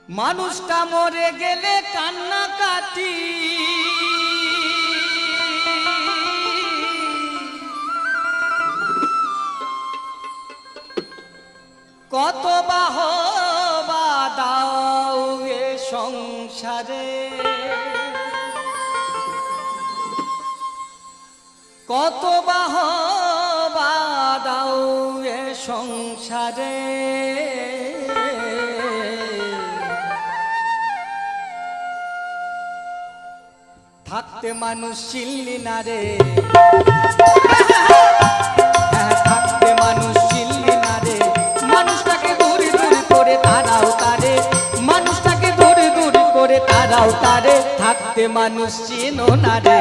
মানুষটা মরে গেলে কান্নাকাটি কত বাহবা দাও এ সংসারে কত বাহবা দাও এ সংসারে থাকতে মানুষ চিনলি না রে থাকতে মানুষ চিনলি না রে মানুষটাকে দূর দূর করে তারাও তারে মানুষটাকে দূর দূর করে তারাও তারে থাকতে মানুষ চিনো না রে